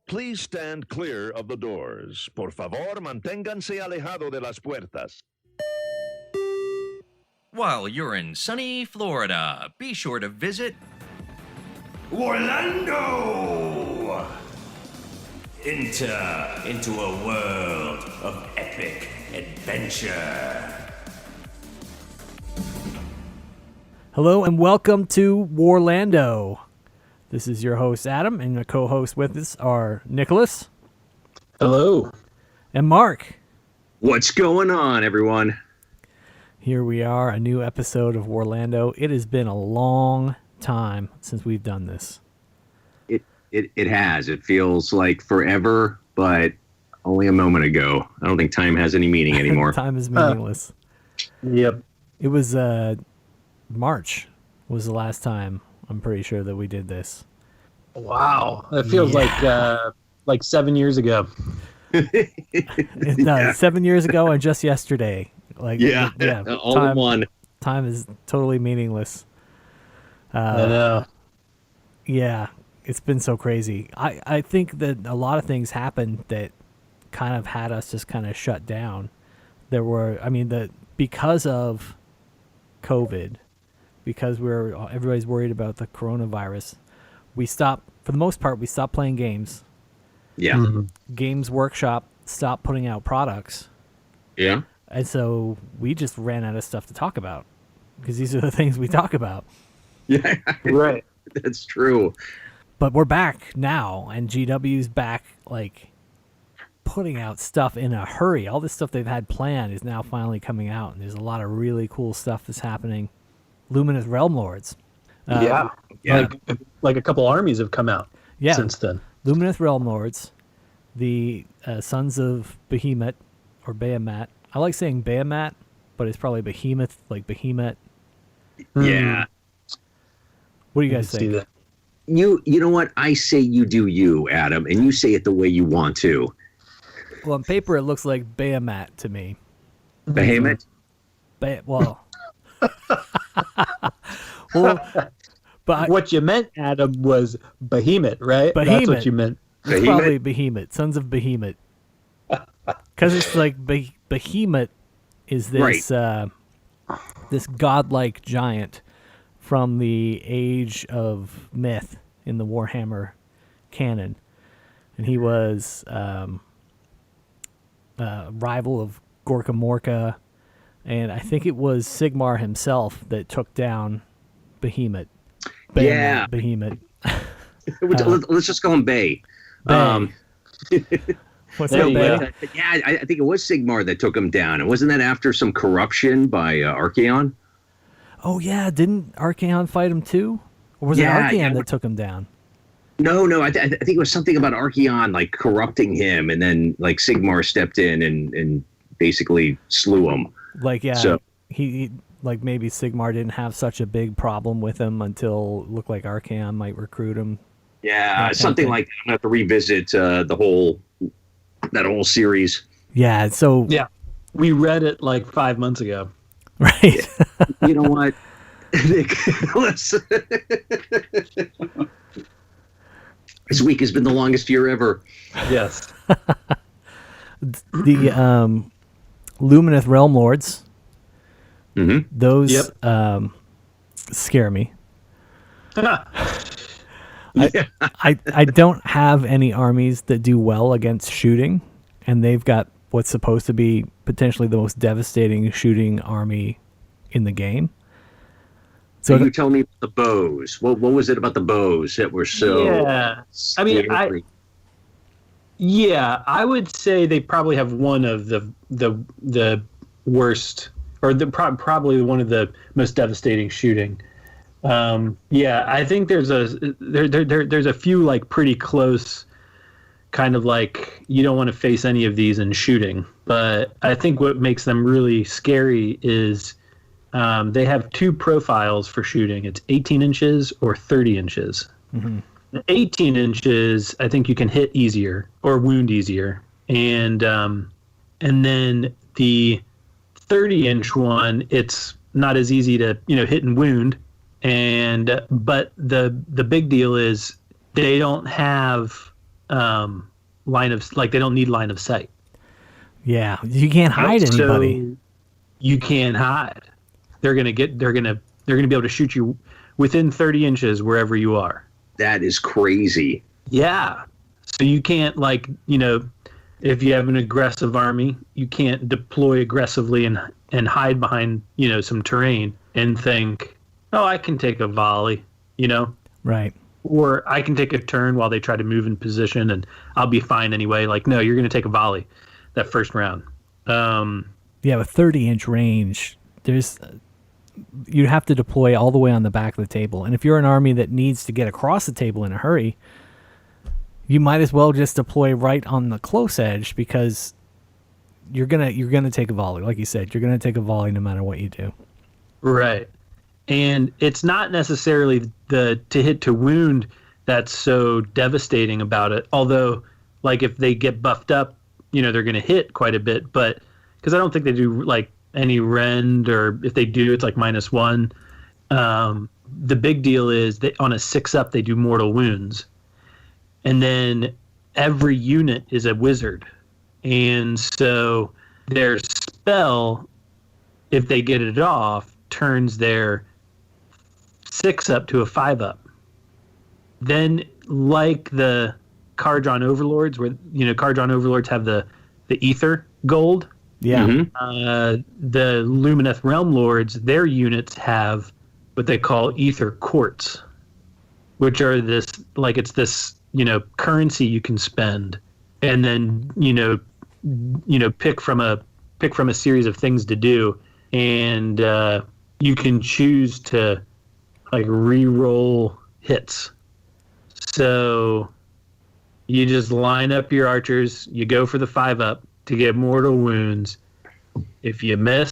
Please stand clear of the doors. Por favor, manténganse alejado de las puertas. While you're in sunny Florida, be sure to visit WARlando! Enter into a world of epic adventure. Hello and welcome to WARlando. This is your host Adam, and the co-hosts with us are Nicholas. Hello. And Mark. What's going on, everyone? Here we are, a new episode of WARlando. It has been a long time since we've done this. It has. It feels like forever, but only a moment ago. I don't think time has any meaning anymore. Time is meaningless. Yep. It was March was the last time, I'm pretty sure, that we did this. Wow. That feels like 7 years ago. It does. 7 years ago and just yesterday. Yeah. All in one. Time is totally meaningless. I know. Yeah, it's been so crazy. I think that a lot of things happened that kind of had us just kind of shut down. Because of COVID, because everybody's worried about the coronavirus, for the most part, we stopped playing games. Yeah. Mm-hmm. Games Workshop stopped putting out products. Yeah. And so we just ran out of stuff to talk about because these are the things we talk about. Yeah. Right. That's true. But we're back now, and GW's back, putting out stuff in a hurry. All this stuff they've had planned is now finally coming out, and there's a lot of really cool stuff that's happening. Lumineth Realm Lords. Yeah. Like a couple armies have come out since then. Lumineth Realm Lords, the Sons of Behemat, or Behemat. I like saying Behemat, but it's probably Behemoth, like Behemat. Yeah. What do you guys think? You know what? I say you do you, Adam, and you say it the way you want to. Well, on paper, it looks like Behemat to me. Behemat? Well, but what you meant, Adam, was Behemat, right? Behemat. That's what you meant. It's probably Behemat, Sons of Behemat. Because it's like Behemat is this this godlike giant from the age of myth in the Warhammer canon, and he was rival of Gorka Morka, and I think it was Sigmar himself that took down Behemat. Behemat. Let's just call him Bay. What's up, Bay? Yeah, I think it was Sigmar that took him down. And wasn't that after some corruption by Archaon? Oh, yeah. Didn't Archaon fight him too? Or was it Archaon that took him down? No. I think it was something about Archaon, corrupting him. And then, Sigmar stepped in and basically slew him. So, he maybe Sigmar didn't have such a big problem with him until it looked like Archaon might recruit him. Yeah, something like that. I'm going to have to revisit that whole series. Yeah, so... Yeah, we read it 5 months ago. Right. You know what, Nick? This week has been the longest year ever. Yes. The Lumineth Realm Lords. Mm-hmm. Those scare me. I don't have any armies that do well against shooting, and they've got what's supposed to be potentially the most devastating shooting army in the game. So you tell me about the bows. What was it about the bows that were so? Yeah, scary? I would say they probably have one of the worst, or probably one of the most devastating shooting. I think there's a few pretty close, kind of you don't want to face any of these in shooting. But I think what makes them really scary is they have two profiles for shooting. It's 18 inches or 30 inches. Mm-hmm. 18 inches, I think you can hit easier or wound easier, and then the 30-inch one, it's not as easy to hit and wound. But the big deal is they don't have line of like they don't need line of sight. Yeah, you can't hide anybody. So you can't hide. They're gonna be able to shoot you within 30 inches wherever you are. That is crazy. Yeah. So you can't if you have an aggressive army, you can't deploy aggressively and hide behind, some terrain and think, oh, I can take a volley, Right. Or I can take a turn while they try to move in position and I'll be fine anyway. Like, no, you're going to take a volley that first round. With 30-inch range, you have to deploy all the way on the back of the table. And if you're an army that needs to get across the table in a hurry, you might as well just deploy right on the close edge because you're gonna take a volley. Like you said, you're gonna take a volley no matter what you do. Right. And it's not necessarily the to hit to wound that's so devastating about it. Although, like if they get buffed up, they're going to hit quite a bit. But because I don't think they do like any rend, or if they do, it's like -1. The big deal is that on a 6-up, they do mortal wounds. And then every unit is a wizard. And so their spell, if they get it off, turns their 6-up to a 5-up. Then, like the card-drawn overlords, where card-drawn overlords have the ether gold. Yeah. The Lumineth realm lords, their units have what they call ether quartz, which are this currency you can spend, and then pick from a series of things to do, and you can choose to like re-roll hits. So you just line up your archers, you go for the 5-up to get mortal wounds. If you miss,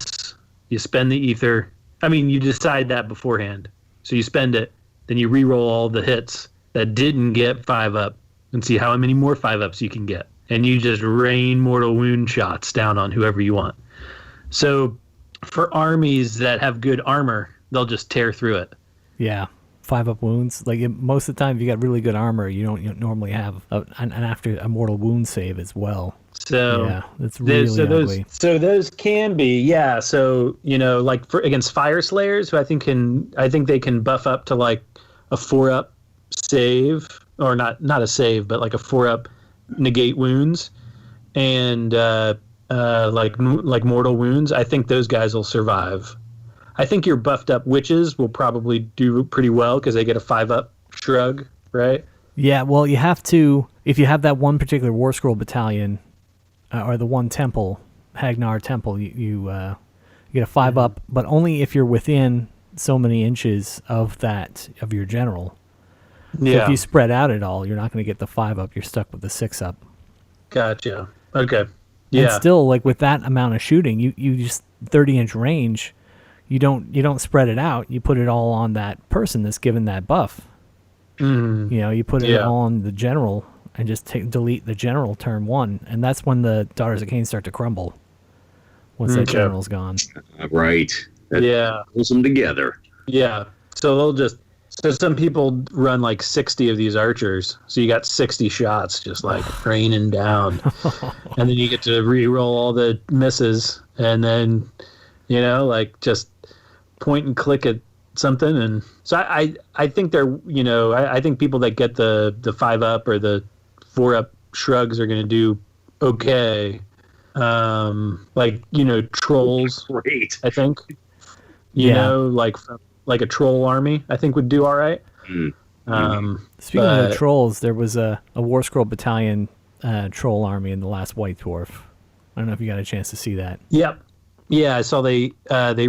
you spend the ether. I mean, you decide that beforehand. So you spend it, then you re-roll all the hits that didn't get 5-up and see how many more 5-ups you can get. And you just rain mortal wound shots down on whoever you want. So for armies that have good armor, they'll just tear through it. Yeah. 5-up wounds. Like most of the time, if you got really good armor, you don't normally have an after a mortal wound save as well. So yeah, that's really ugly. So those can be, yeah. So like against Fire Slayers, who I think they can buff up to like a 4-up save, or not a save, but like a 4-up negate wounds, and like mortal wounds. I think those guys will survive. I think your buffed up witches will probably do pretty well because they get a 5-up shrug, right? Yeah, well, you have to, if you have that one particular War Scroll battalion, or the one temple, Hagnar Temple, you get a 5-up, but only if you're within so many inches of your general. Yeah. So if you spread out at all, you're not going to get the 5-up. You're stuck with the 6-up. Gotcha. Okay. Yeah. And still, like with that amount of shooting, you just 30-inch range. You don't spread it out. You put it all on that person that's given that buff. Mm. You put it all on the general and just delete the general turn 1, and that's when the Daughters of Cain start to crumble. Once that general's gone. Right. That pulls them together. Yeah. So some people run like 60 of these archers. So you got 60 shots just like raining down. And then you get to re-roll all the misses, and then like just point and click at something. And so I think they're, I think people that get the 5-up or the 4-up shrugs are going to do okay. Trolls. Great. I think, like a troll army, I think would do all right. Speaking of the trolls, there was a War Scroll battalion troll army in the last White Dwarf. I don't know if you got a chance to see that. Yep. Yeah, I saw they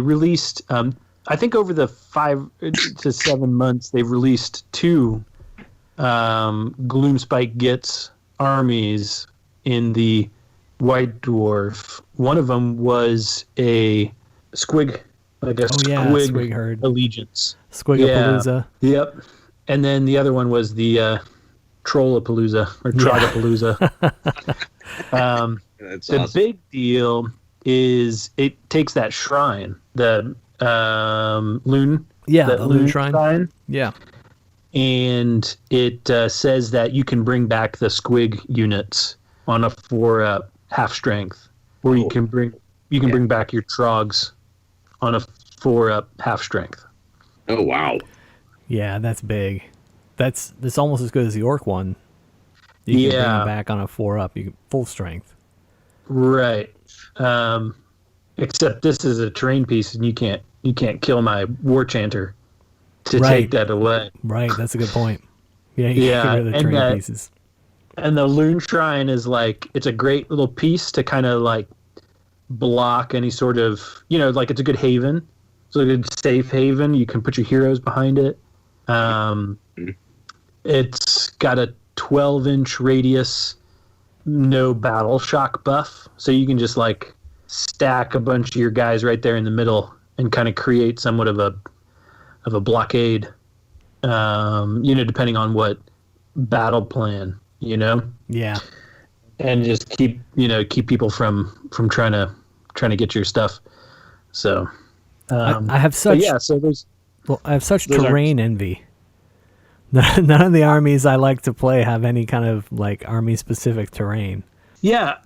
released, I think over the 5 to 7 months, they've released 2 Gloomspike Gitz armies in the White Dwarf. One of them was a squig, squig herd allegiance. Squigapalooza. Yeah. Yep. And then the other one was the Trollapalooza or Trollapalooza. That's the awesome. big deal is it takes that shrine, the Loon. Yeah, the Loon Shrine. Yeah. and it says that you can bring back the squig units on a 4-up half strength, or you can bring back your trogs on a 4-up half strength. Oh wow! Yeah, that's big. That's almost as good as the orc one. You can bring them back on a 4-up. You can full strength. Right. Except this is a terrain piece, and you can't kill my war chanter to take that away. Right. That's a good point. Yeah. You can get rid of the terrain pieces. And the Loon Shrine is it's a great little piece to kind of block any sort of, it's a good haven. It's a good safe haven. You can put your heroes behind it. It's got a 12-inch radius, no battle shock buff. So you can just stack a bunch of your guys right there in the middle and kind of create somewhat of a blockade, depending on what battle plan. Yeah, and just keep people from trying to get your stuff. So I have such I have such terrain envy. None of the armies I like to play have any kind of army specific terrain. Yeah,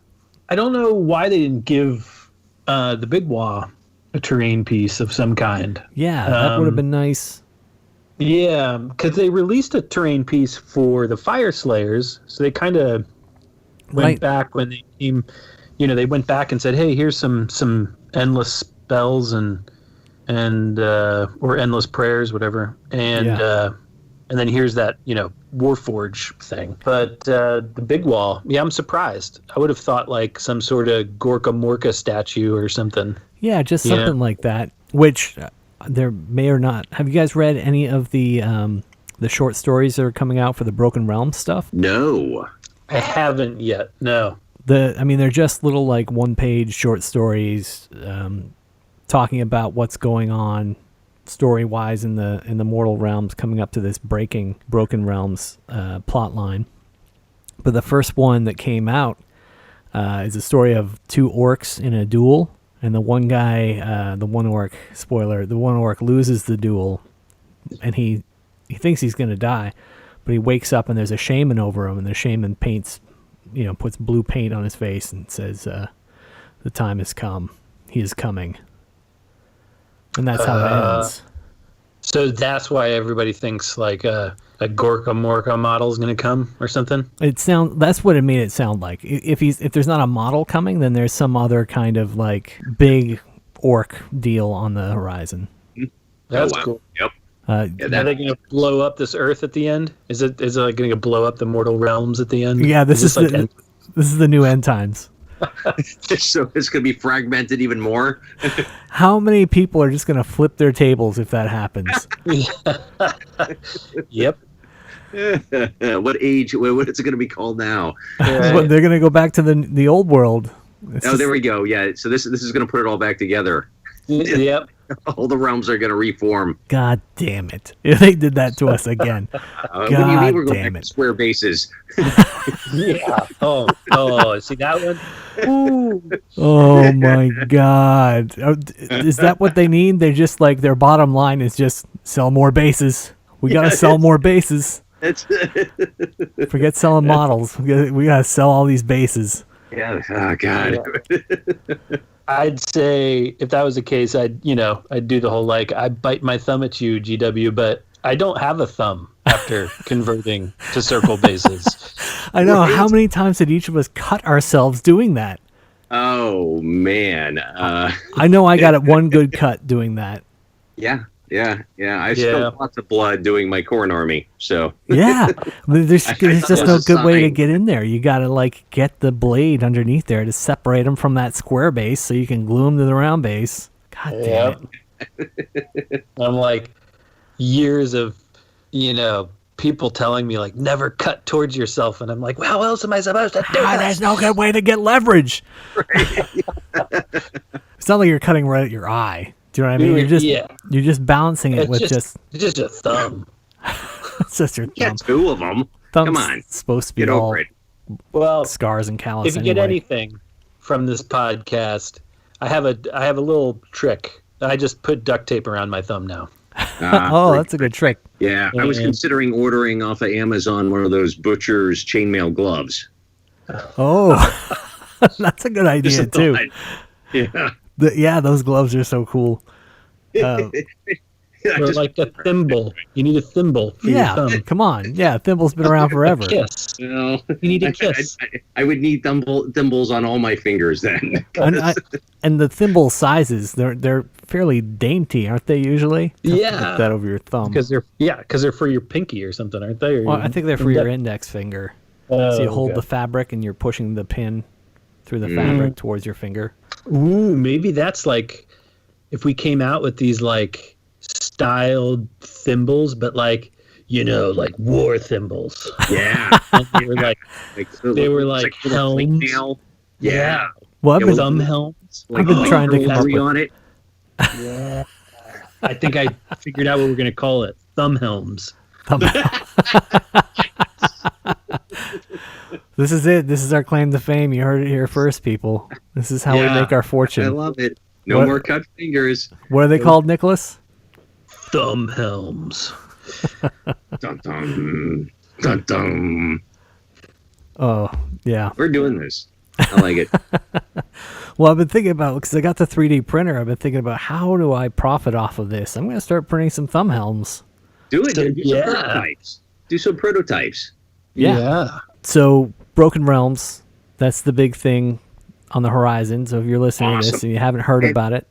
I don't know why they didn't give the Big Wa a terrain piece of some kind. Yeah, that would have been nice. Yeah, because they released a terrain piece for the Fire Slayers, so they kind of went back when they came. They went back and said, "Hey, here's some endless spells and or endless prayers, whatever." And then here's that Warforge thing. But the Big Wall, I'm surprised. I would have thought some sort of Gorka Morka statue or something. Yeah, just something like that. Which there may or not. Have you guys read any of the short stories that are coming out for the Broken Realms stuff? No, I haven't yet. No. They're just little one-page short stories talking about what's going on story-wise in the mortal realms coming up to this Broken Realms plot line. But the first one that came out is a story of two orcs in a duel. And the one guy, the one orc loses the duel, and he thinks he's going to die, but he wakes up and there's a shaman over him, and the shaman puts blue paint on his face and says, the time has come. He is coming. And that's how it ends. So that's why everybody thinks a Gorka Morka model is going to come or something. That's what it made it sound like. If there's not a model coming, then there's some other kind of big orc deal on the horizon. That's cool. Yep. Are they going to blow up this Earth at the end? Is it going to blow up the mortal realms at the end? Yeah, this is the new end times. So it's going to be fragmented even more. How many people are just going to flip their tables if that happens? Yep. What age? What is it going to be called now? Well, they're going to go back to the old world. There we go. Yeah. So this is going to put it all back together. Yep. All the realms are going to reform. God damn it! If they did that to us again. What do you mean we're going back to square bases? Yeah. Oh, see that one? Ooh. Oh my God! Is that what they need? They're just their bottom line is just sell more bases. We gotta sell more bases. Forget selling models. We gotta sell all these bases. Yeah. Oh God. Yeah. I'd say if that was the case, I'd do the whole I bite my thumb at you, GW, but I don't have a thumb after converting to circle bases. I know. Right? How many times did each of us cut ourselves doing that? Oh man. I know I got one good cut doing that. Yeah. I spilled lots of blood doing my corn army. So yeah, there's just no good way to get in there. You gotta get the blade underneath there to separate them from that square base, so you can glue them to the round base. God damn it! I'm years of people telling me never cut towards yourself, and I'm well, how else am I supposed to do that? There's no good way to get leverage. Right. It's not like you're cutting right at your eye. Do you know what I mean? You're just balancing it with just a thumb. It's just your thumb. Yeah, two of them. Thumb's Come on, supposed to be get all over it. Well, scars and callus. If you get anything from this podcast, I have a little trick. I just put duct tape around my thumb now. That's a good trick. Yeah, I was considering ordering off of Amazon one of those butcher's chainmail gloves. Oh, that's a good idea too. Yeah. Those gloves are so cool. Or like a thimble. You need a thimble for your thumb. Come on. Yeah, thimble's been around forever. Kiss. You need a kiss. I would need thimbles on all my fingers then. And the thimble sizes, they're fairly dainty, aren't they? Usually. Yeah. Put that over your thumb. Because they're for your pinky or something, aren't they? Well, I think they're for your index finger. So you hold the fabric and you're pushing the pin through the fabric towards your finger. Ooh, maybe that's like if we came out with these like styled thimbles, but like war thimbles. Yeah. They were like helms. Yeah. Well, thumb helms. I've been trying to come up with on it. Yeah. I think I figured out what we're gonna call it. Thumb helms. This is it. This is our claim to fame. You heard it here first, people. This is how we make our fortune. I love it. No more cut fingers. What are they called, Nicholas? Thumb helms. Dun, dun, dun, dun. Oh, yeah. We're doing this. I like it. Well, I've been thinking about, because I got the 3D printer, I've been thinking about how do I profit off of this? I'm going to start printing some thumb helms. Do it. Do some prototypes. Do some prototypes. Yeah. So, Broken Realms, that's the big thing on the horizon. So if you're listening to this and you haven't heard about it.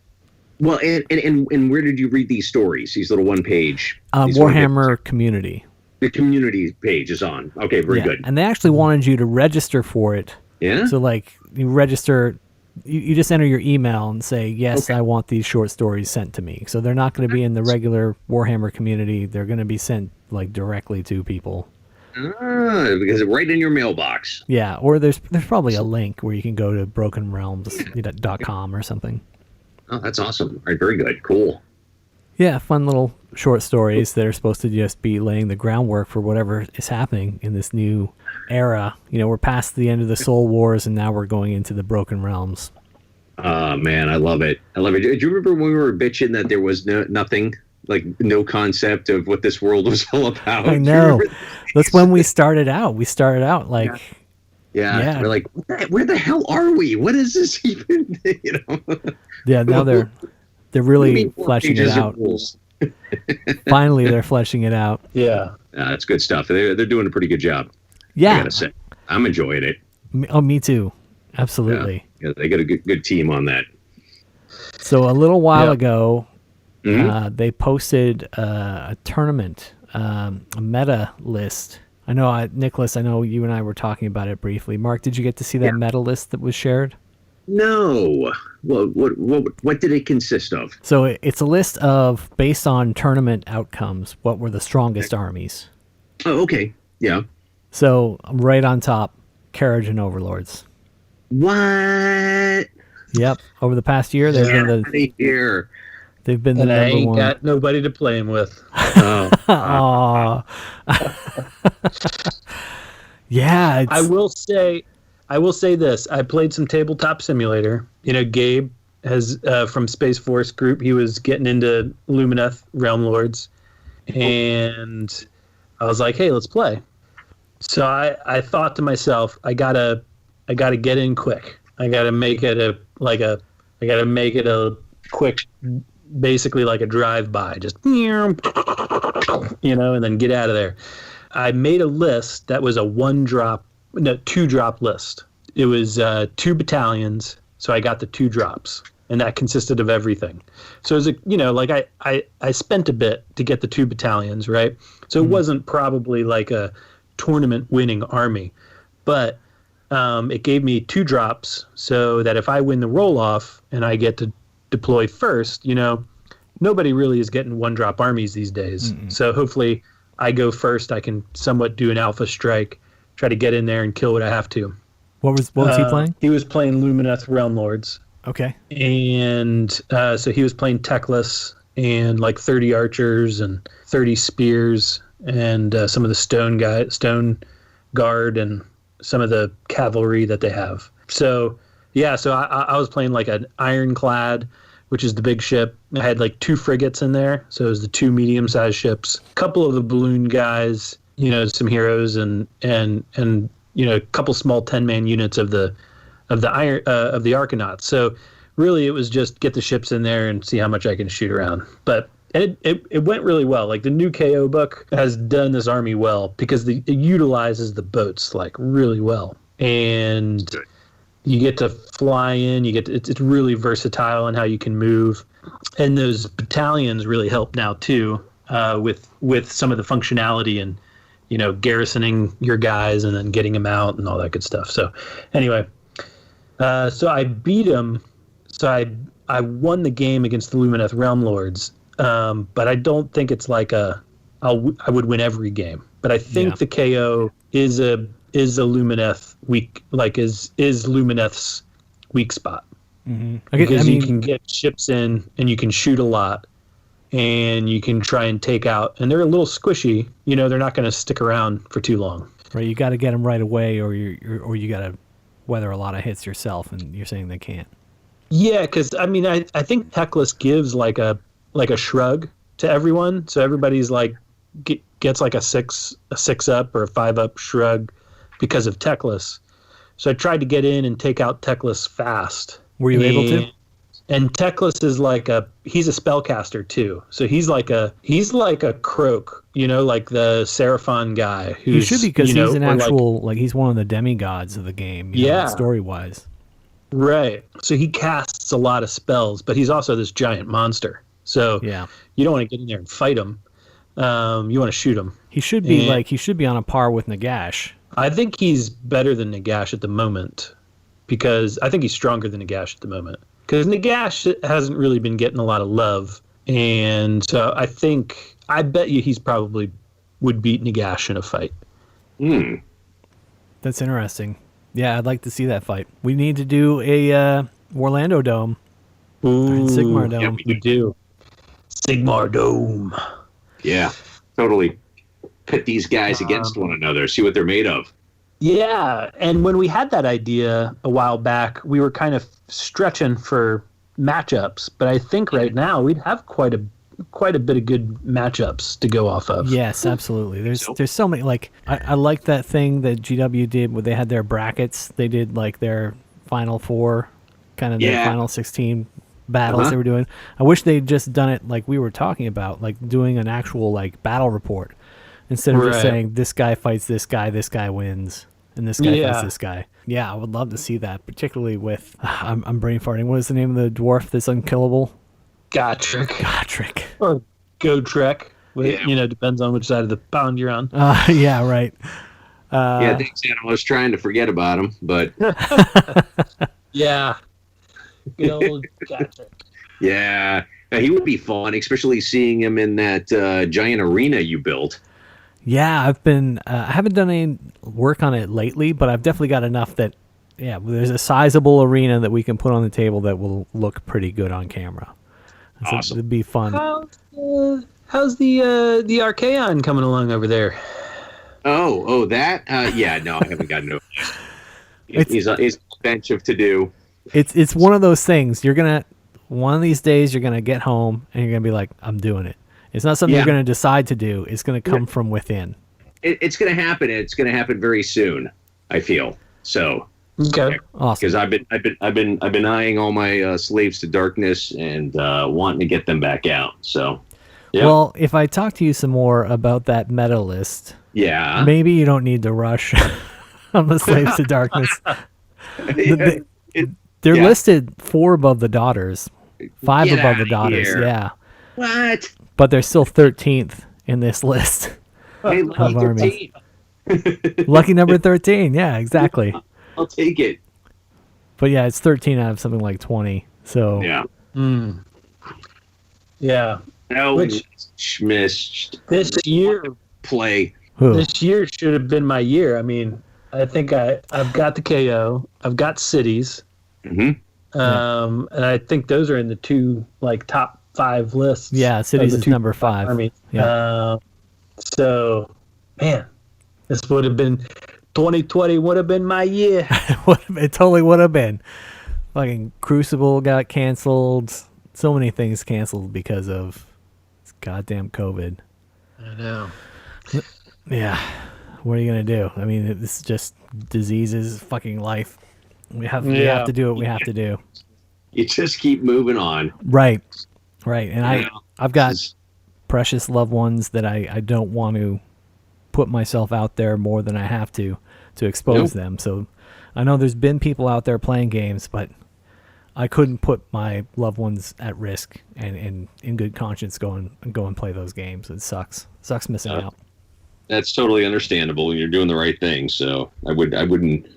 Well, and where did you read these stories, these little one-page? Warhammer community. The community page is on. Okay, very good. And they actually wanted you to register for it. Yeah? So, like, you register, you just enter your email and say, yes, I want these short stories sent to me. So they're not going to be in the regular Warhammer community. They're going to be sent, like, directly to people. Because right in your mailbox. Yeah, or there's probably a link where you can go to brokenrealms.com or something. Oh, that's awesome. All right, very good. Cool. Yeah, fun little short stories that are supposed to just be laying the groundwork for whatever is happening in this new era. You know, we're past the end of the Soul Wars, and now we're going into the Broken Realms. Man, I love it. I love it. Do you remember when we were bitching that there was nothing, like no concept of what this world was all about? I know. That's when we started out. We started out like... Yeah. We're like, where the hell are we? What is this even? Yeah, now they're really fleshing it out. Finally, they're fleshing it out. Yeah. That's good stuff. They're doing a pretty good job. Yeah. I gotta say. I'm enjoying it. Me too. Absolutely. Yeah, they got a good team on that. So a little while ago, they posted a tournament, a meta list. I know, Nicholas, I know you and I were talking about it briefly. Mark, did you get to see that meta list that was shared? No. What did it consist of? So it's a list of, based on tournament outcomes, what were the strongest armies. Oh, okay. Yeah. So right on top, Carriage and Overlords. What? Yep. Over the past year, they've been the number one. I ain't got nobody to play them with. Oh. Yeah. I will say this. I played some Tabletop Simulator. You know, Gabe has from Space Force Group. He was getting into Lumineth Realm Lords, and I was like, "Hey, let's play." So I thought to myself, I gotta get in quick. I gotta make it a quick, basically like a drive-by, just and then get out of there. I made a list that was a 2-drop list. It was 2 battalions, so I got the 2 drops, and that consisted of everything. So it was I spent a bit to get the 2 battalions, right? So it wasn't probably like a tournament-winning army, but it gave me 2 drops, so that if I win the roll-off and I get to deploy first, nobody really is getting 1-drop armies these days. So hopefully I go first. I can somewhat do an alpha strike, try to get in there and kill what I have to. What was he playing? He was playing Lumineth Realm Lords. Okay. And so he was playing techless and like 30 archers and 30 spears and some of the stone guard and some of the cavalry that they have. So yeah, so I was playing like an ironclad which is the big ship. I had like 2 frigates in there, so it was the 2 medium-sized ships. A couple of the balloon guys, some heroes, and a couple small 10-man units of the Arcanauts. So really, it was just get the ships in there and see how much I can shoot around. But it went really well. Like the new KO book has done this army well because it utilizes the boats like really well, and you get to fly in. It's really versatile in how you can move, and those battalions really help now too with some of the functionality and garrisoning your guys and then getting them out and all that good stuff. So anyway, so I beat him. So I won the game against the Lumineth Realm Lords. But I don't think it's like I would win every game. But I think the KO is a Lumineth weak, like is Lumineth's weak spot. Mm-hmm. Because you can get ships in and you can shoot a lot, and you can try and take out. And they're a little squishy. They're not going to stick around for too long. Right, you got to get them right away, or you got to weather a lot of hits yourself. And you're saying they can't. Yeah, because I think Teclis gives like a shrug to everyone, so everybody's like gets like a 6 up or a 5 up shrug because of Teclis. So I tried to get in and take out Teclis fast. Were you able to? And Teclis is he's a spellcaster too. So he's like a croak, like the Seraphon guy. He should be, because he's an actual he's one of the demigods of the game. Story wise. Right. So he casts a lot of spells, but he's also this giant monster. So you don't want to get in there and fight him. You want to shoot him. He should be on a par with Nagash. I think he's better than Nagash at the moment, because I think he's stronger than Nagash at the moment. Because Nagash hasn't really been getting a lot of love, and so I bet you he's probably would beat Nagash in a fight. That's interesting. Yeah, I'd like to see that fight. We need to do a WARlando Dome. Ooh, Sigmar Dome. Yeah, we do. Sigmar Dome. Yeah, totally. Pit these guys against one another, see what they're made of. Yeah, and when we had that idea a while back, we were kind of stretching for matchups, but I think right now we'd have quite a bit of good matchups to go off of. Yes, absolutely. There's so many. I like that thing that GW did where they had their brackets. They did their Final Four, kind of their Final 16 battles they were doing. I wish they'd just done it like we were talking about, doing an actual battle report instead of just saying this guy fights this guy wins, and this guy fights this guy. Yeah, I would love to see that, particularly with I'm brain farting. What is the name of the dwarf that's unkillable? Gotrek. Or Gotrek. Depends on which side of the pound you're on. Yeah, right. Thanks, Adam. I was trying to forget about him, but... Yeah. Good old Gotrek. Yeah. He would be fun, especially seeing him in that giant arena you built. Yeah, I haven't done any work on it lately, but I've definitely got enough that, there's a sizable arena that we can put on the table that will look pretty good on camera. So awesome. It'd be fun. How's the Archaon coming along over there? Oh, that? No, I haven't gotten over that. He's a bench of to do. It's one of those things. One of these days you're gonna get home and you're gonna be like, I'm doing it. It's not something you're gonna decide to do. It's gonna come from within. It's gonna happen. It's gonna happen very soon, I feel. So okay, awesome. Because I've been eyeing all my slaves to darkness and wanting to get them back out. So, yeah. Well, if I talk to you some more about that meta list, maybe you don't need to rush on the slaves to darkness. They're listed 4 above the daughters, 5 Get above the outta daughters. here. Yeah. What? But they're still 13th in this list. Hey, lucky 13. Lucky number 13. Yeah, exactly. I'll take it. But yeah, it's 13 out of something like 20. So Yeah. Yeah. No, Which this year play. This year should have been my year. I mean, I think I've got the KO. I've got cities. Mm-hmm. And I think those are in the 2 top 5 lists. Yeah, cities is number 5. Armies. Yeah. So, man, this would have been 2020 would have been my year. It totally would have been. Fucking Crucible got canceled. so many things canceled because of this goddamn COVID. I know. Yeah. What are you going to do? I mean, it's just diseases, fucking life. We have to do what we have to do. You just keep moving on. Right. And Yeah. I've got precious loved ones that I don't want to put myself out there more than I have to expose them. So I know there's been people out there playing games, but I couldn't put my loved ones at risk and in good conscience go and play those games. It sucks. Sucks missing out. That's totally understandable. You're doing the right thing. So I wouldn't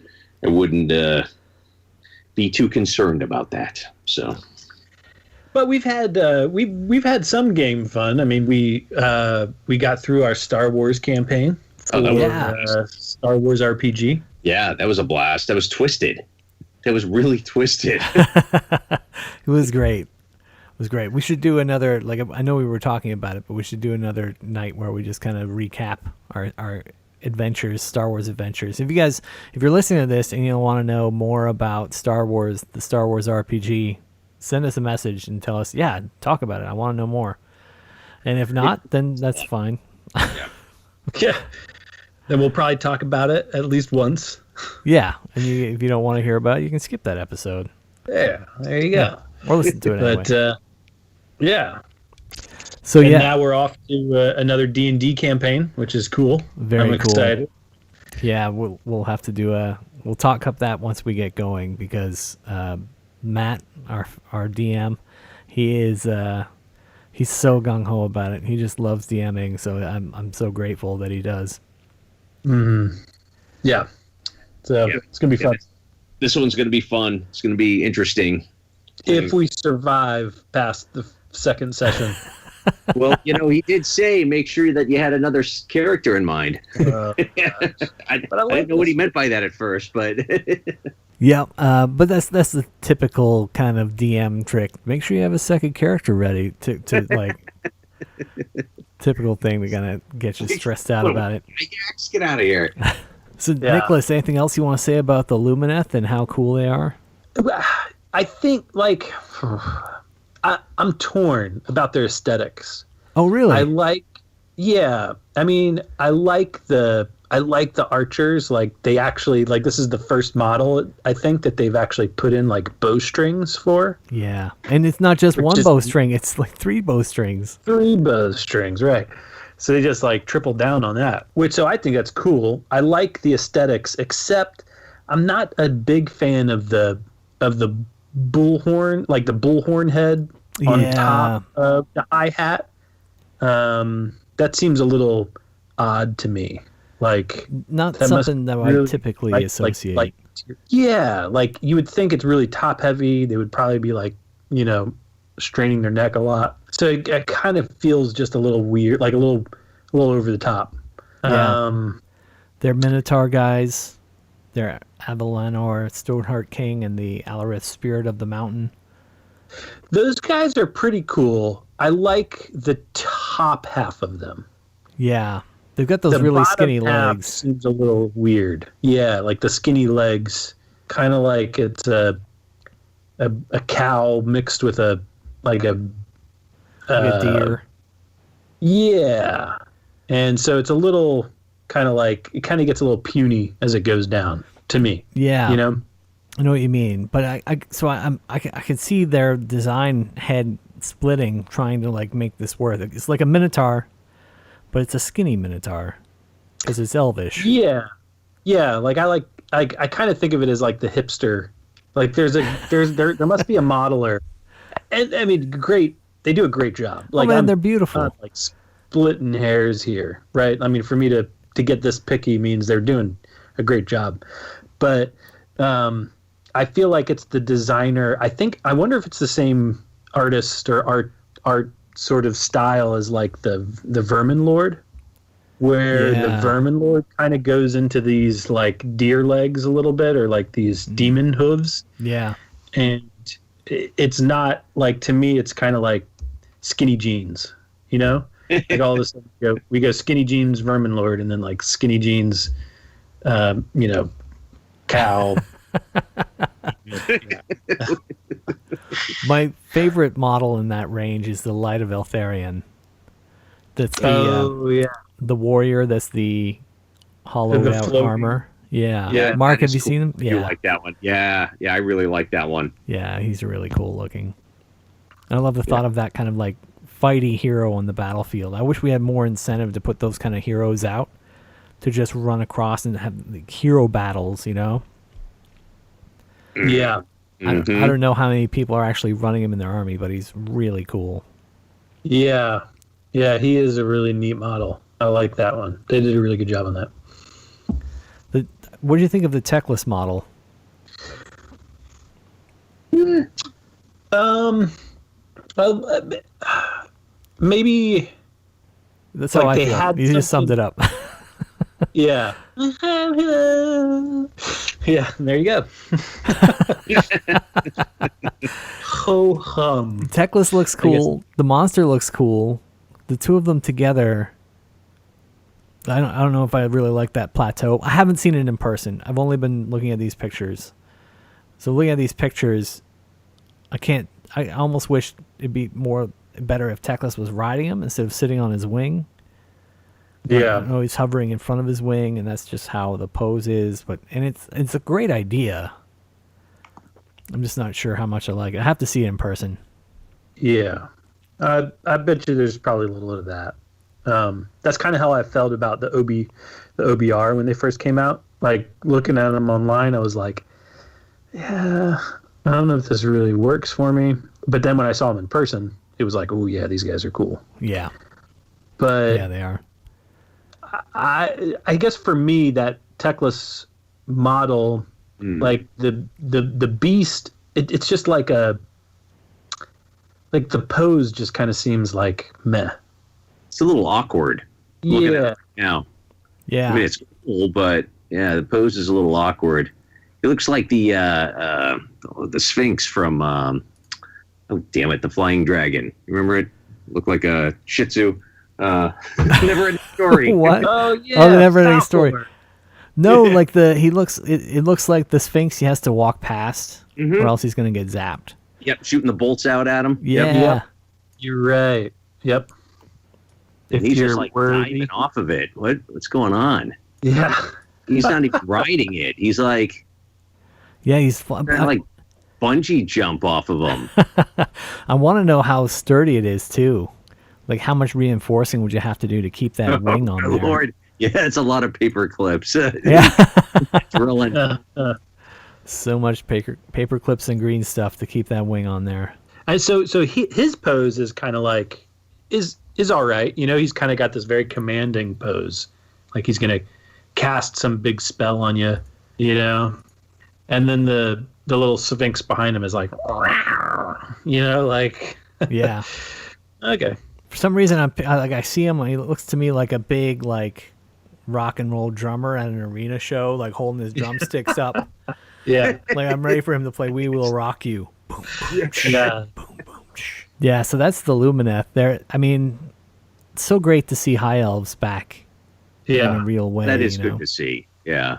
be too concerned about that. So. But we've had some game fun. I mean, we got through our Star Wars campaign for Star Wars RPG. Yeah, that was a blast. That was twisted. That was really twisted. It was great. We should do another, like, I know we were talking about it, but we should do another night where we just kind of recap our adventures, Star Wars adventures. If you're listening to this and you want to know more about Star Wars, the Star Wars RPG, send us a message and tell us, talk about it. I want to know more. And if not, then that's fine. Yeah. Then we'll probably talk about it at least once. Yeah. And if you don't want to hear about it, you can skip that episode. Yeah. There you go. Or listen to it anyway. But, yeah. So, now we're off to another D&D campaign, which is cool. Very I'm cool. excited. Yeah, we'll have to do we'll talk up that once we get going, because Matt, our DM, he's so gung ho about it. He just loves DMing, so I'm so grateful that he does. Mm-hmm. Yeah. So it's gonna be fun. This one's gonna be fun. It's gonna be interesting. If we survive past the second session. Well, he did say make sure that you had another character in mind. I didn't know what he meant by that at first, but yeah, but that's the typical kind of DM trick. Make sure you have a second character ready to like typical thing to kind of get you stressed out about it. Get out of here. So, Nicholas, anything else you want to say about the Lumineth and how cool they are? I think, like, I'm torn about their aesthetics. Oh, really? I like the archers. Like, they actually, like, this is the first model, I think, that they've actually put in, like, bowstrings for. Yeah. And it's not just one bowstring, it's like 3 bowstrings. 3 bowstrings, right. So they just, like, tripled down on that. So I think that's cool. I like the aesthetics, except I'm not a big fan of the bullhorn, like the bullhorn head on top of the eye hat. That seems a little odd to me. Like, not something that I typically associate. Like you would think it's really top heavy. They would probably be like, straining their neck a lot. So it kind of feels just a little weird, like a little over the top. Yeah. They're Minotaur guys. They're Avalanor, Stoneheart King, and the Alarith Spirit of the Mountain. Those guys are pretty cool. I like the top half of them. Yeah. They've got those really skinny legs. Seems a little weird. Yeah, like the skinny legs, kind of like it's a cow mixed with a deer. Yeah. And so it's a little kind of like, it kind of gets a little puny as it goes down to me. Yeah. I know what you mean, but I can see their design head splitting, trying to like make this work. It's like a Minotaur, but it's a skinny Minotaur because it's elvish. Yeah. Like I kind of think of it as like the hipster. Like there must be a modeler, and I mean, great. They do a great job. Like, they're beautiful. Like splitting hairs here, right? I mean, for me to get this picky means they're doing a great job. But I feel like it's the designer. I wonder if it's the same artist or art sort of style as like the Vermin Lord, where the Vermin Lord kind of goes into these like deer legs a little bit, or like these demon hooves. Yeah. And it's not like, to me, it's kind of like skinny jeans, like all this, we go skinny jeans Vermin Lord, and then like skinny jeans, cow. My favorite model in that range is the Light of Eltharion. That's the warrior. That's the hollowed out floating armor. Yeah. Yeah, Mark, that have you is cool. seen him? You like that one? Yeah, I really like that one. Yeah, he's really cool looking. I love the thought of that kind of like fighty hero on the battlefield. I wish we had more incentive to put those kind of heroes out to just run across and have like, hero battles, you know? Yeah. I don't know how many people are actually running him in their army, but he's really cool. Yeah. Yeah, he is a really neat model. I like that one. They did a really good job on that. What do you think of the techless model? Maybe That's like how I they feel. had You just summed it up. yeah. Yeah, there you go. Ho hum. Techless looks cool. The monster looks cool. The two of them together. I don't know if I really like that plateau. I haven't seen it in person. I've only been looking at these pictures. So looking at these pictures, I almost wish it'd be better if Techless was riding him instead of sitting on his wing. Yeah. I know he's hovering in front of his wing, and that's just how the pose is. And it's a great idea. I'm just not sure how much I like it. I have to see it in person. Yeah. I bet you there's probably a little bit of that. That's kind of how I felt about the OBR when they first came out. Like looking at them online, I was like, yeah, I don't know if this really works for me. But then when I saw them in person, it was like, oh yeah, these guys are cool. Yeah. But yeah, they are. I guess for me that techless model, like the beast, it's just like the pose just kind of seems like meh. It's a little awkward. Yeah. Now. Yeah. I mean, it's cool, but yeah, the pose is a little awkward. It looks like the Sphinx from the Flying Dragon. You remember it? Looked like a Shih Tzu. Never ending story. What? Oh yeah. Oh, the never ending story. No, like it looks like the Sphinx he has to walk past, or else he's gonna get zapped. Yep, shooting the bolts out at him. Yeah. Yep. You're right. Yep. And he's just like diving off of it. What's going on? Yeah. He's not even riding it. He's like, yeah, he's like bungee jump off of him. I want to know how sturdy it is too. Like how much reinforcing would you have to do to keep that wing on there? Lord, yeah, it's a lot of paper clips. Yeah, drilling. So much paper clips and green stuff to keep that wing on there. And so his pose is kind of like is all right. You know, he's kind of got this very commanding pose, like he's gonna cast some big spell on you. You know, and then the little Sphinx behind him is like, you know, like yeah. Okay. For some reason, I see him. He looks to me like a big like rock and roll drummer at an arena show, like holding his drumsticks up. Yeah, like I'm ready for him to play "We Will Rock You." Boom, boom, yeah, boom, boom. Yeah. So that's the Lumineth. There. I mean, it's so great to see high elves back. Yeah, in a real way. That is good to see. Yeah.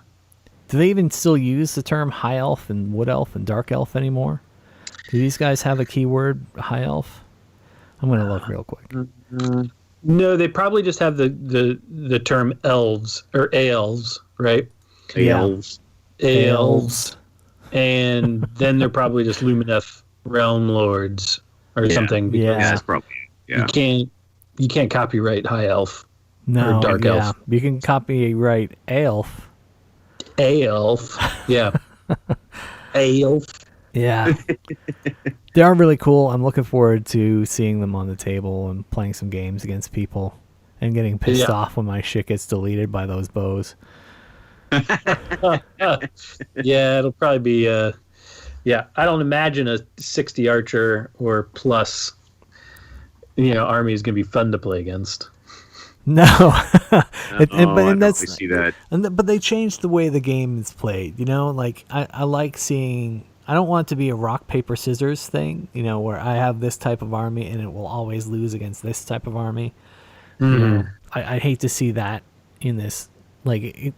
Do they even still use the term high elf and wood elf and dark elf anymore? Do these guys have a keyword high elf? I'm going to look real quick. No, they probably just have the term elves or elves, right? Elves. Elves. And then they're probably just Lumineth realm lords or something. Yeah, that's probably it. Yeah. You can't copyright high elf no, or dark elf. You can copyright elf. Elf. Yeah. Elf. Yeah. They are really cool. I'm looking forward to seeing them on the table and playing some games against people and getting pissed off when my shit gets deleted by those bows. Yeah, it'll probably be I don't imagine a 60 archer or plus army is going to be fun to play against. No. I that's see that. But they changed the way the game is played, like I like seeing. I don't want it to be a rock, paper, scissors thing, where I have this type of army and it will always lose against this type of army. Mm-hmm. I hate to see that in this. Like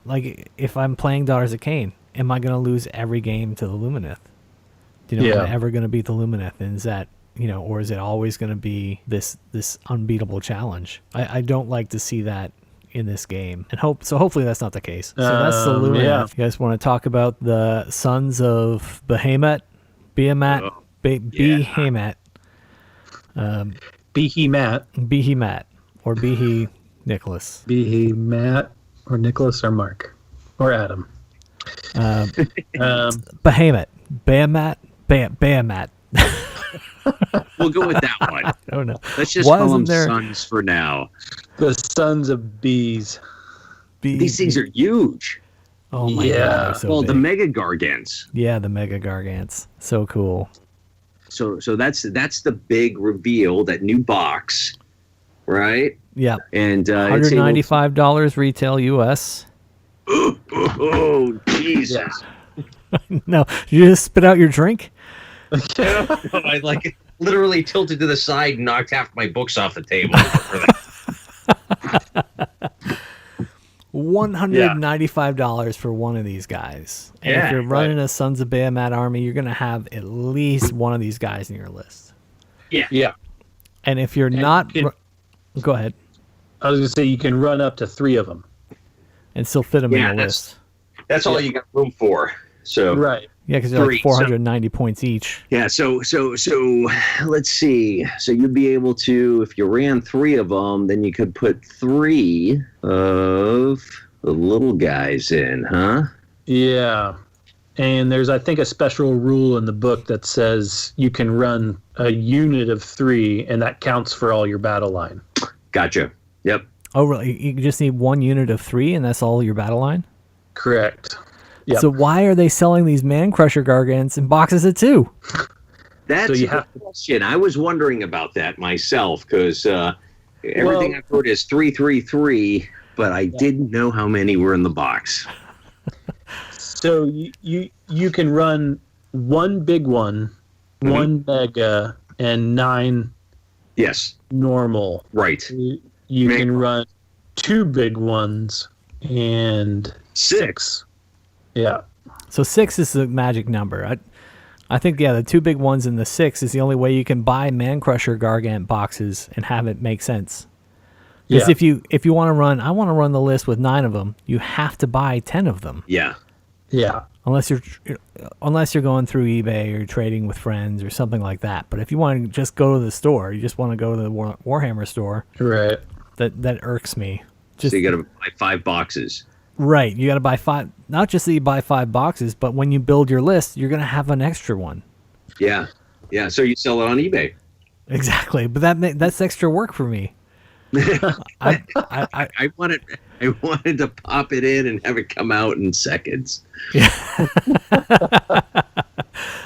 if I'm playing Daughters of Cain, am I going to lose every game to the Lumineth? am I ever going to beat the Lumineth? And is that, or is it always going to be this unbeatable challenge? I don't like to see that in this game, and hopefully that's not the case. So that's the Lumineth. Yeah. You guys want to talk about the Sons of Behemat? Behemat. Behemat. Behemat. Or Behe Nicholas. Behemat or Nicholas or Mark or Adam. Behemat. Behemat. We'll go with that one. I don't know. Let's just call them sons for now. The Sons of Bees. These things are huge. Oh my god, they're so big. The Mega Gargants. Yeah, the Mega Gargants. So cool. So that's the big reveal, that new box, right? Yeah. And $195 retail US. Oh, Jesus. No, you just spit out your drink? I literally tilted to the side and knocked half my books off the table. $195 for one of these guys. And if you're running a Sons of Behemat army, you're going to have at least one of these guys in your list. Yeah. And if you're go ahead. I was going to say you can run up to 3 of them. And still fit them in the list. That's all you got room for. So right. Yeah, because they're like 490 points each. Yeah, so let's see. So you'd be able to, if you ran 3 of them, then you could put 3 of the little guys in, huh? Yeah. And there's, I think, a special rule in the book that says you can run a unit of 3, and that counts for all your battle line. Gotcha. Yep. Oh, really? You just need 1 unit of 3, and that's all your battle line? Correct. Yep. So why are they selling these Man Crusher Gargants in boxes of 2? That's a question. I was wondering about that myself, because everything I've heard is 333, but I didn't know how many were in the box. So you can run 1 big one, 1 mega, and 9 normal. Right. You can run 2 big ones and 6. Yeah. So 6 is the magic number. I think, the 2 big ones and the 6 is the only way you can buy Man Crusher Gargant boxes and have it make sense. Because if you want to run, I want to run the list with 9 of them, you have to buy 10 of them. Yeah. Yeah. Unless you're going through eBay or trading with friends or something like that. But if you want to just go to the store, you just want to go to the Warhammer store. Right. That irks me. So you got to buy 5 boxes. Right. You got to buy 5. Not just that you buy 5 boxes, but when you build your list, you're going to have an extra one. Yeah. Yeah. So you sell it on eBay. Exactly. But that's extra work for me. I wanted to pop it in and have it come out in seconds. Yeah.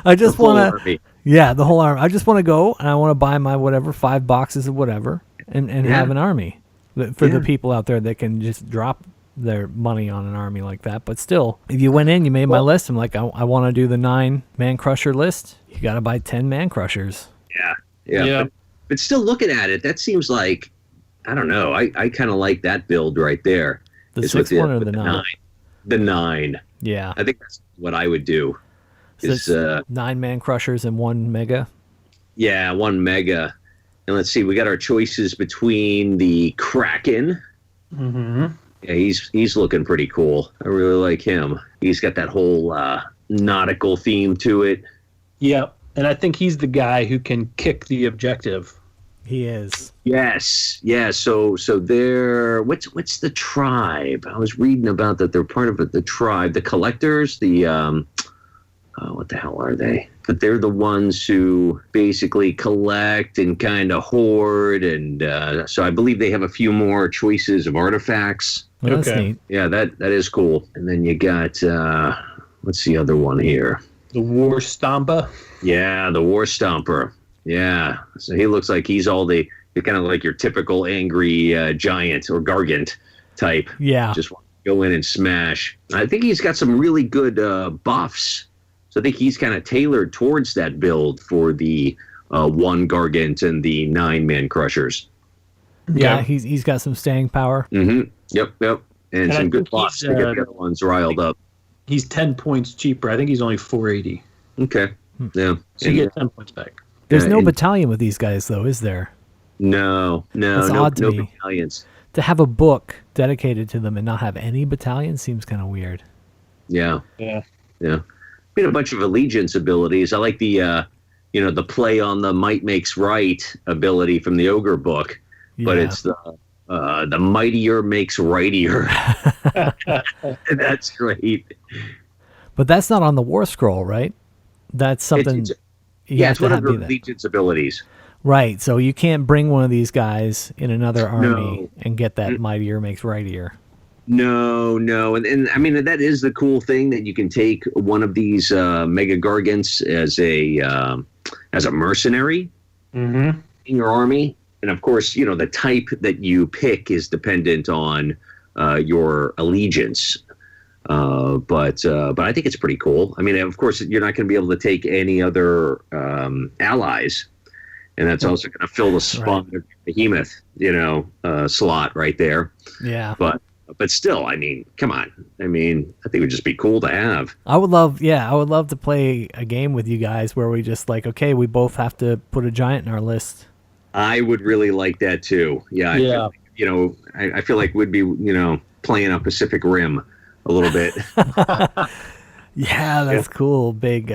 I just want to. Yeah, the whole army. I just want to go and I want to buy my 5 boxes of whatever and have an army for the people out there that can just drop their money on an army like that. But still, if you went in, you made my list. I'm like, I want to do the 9 Man Crusher list. You got to buy 10 Man Crushers. Yeah. But still, looking at it, that seems like, I don't know. I kind of like that build right there. The 6 one or the 9? The 9. Yeah. I think that's what I would do. So 9 Man Crushers and 1 Mega? Yeah, 1 Mega. And let's see, we got our choices between the Kraken. Mm-hmm. Yeah, he's looking pretty cool. I really like him. He's got that whole nautical theme to it. Yeah, and I think he's the guy who can kick the objective. He is. Yes. Yeah. So they're what's the tribe? I was reading about that. They're part of it. The tribe, the collectors. The what the hell are they? But they're the ones who basically collect and kind of hoard, and so I believe they have a few more choices of artifacts. Well, that's neat. Yeah, that is cool. And then you got what's the other one here? The War Stomper. Yeah, the War Stomper. Yeah, so he looks like he's you're kind of like your typical angry giant or gargant type. Yeah. Just want to go in and smash. I think he's got some really good buffs. So I think he's kind of tailored towards that build for the 1 gargant and the 9 Man Crushers. Yeah, he's got some staying power. Mm-hmm. Yep. And some good buffs to get the other ones riled up. He's 10 points cheaper. I think he's only 480. Okay. Yeah. So you get 10 points back. There's no and- battalion with these guys, though, is there? No, That's no odd to me. battalions. To have a book dedicated to them and not have any battalion seems kind of weird. Yeah. Yeah. Yeah. We had a bunch of allegiance abilities. I like the the play on the might makes right ability from the ogre book, but Yeah. it's the mightier makes rightier. That's great. But that's not on the War Scroll, right? That's something. You have It's to one of have the do that. allegiance abilities. Right. So you can't bring one of these guys in another army No. and get that mightier makes rightier. No, and I mean that is the cool thing, that you can take one of these mega gargants as a mercenary Mm-hmm. in your army, and of course, the type that you pick is dependent on your allegiance. But I think it's pretty cool. I mean, of course, you're not going to be able to take any other allies, and that's also going to fill the spot of the Behemoth, slot right there. Yeah. But still, I mean, come on. I mean, I think it would just be cool to have. I would love to play a game with you guys where we just okay, we both have to put a giant in our list. I would really like that too. Yeah. Yeah. I feel like we'd be, playing on Pacific Rim a little bit. Yeah, that's cool. Big,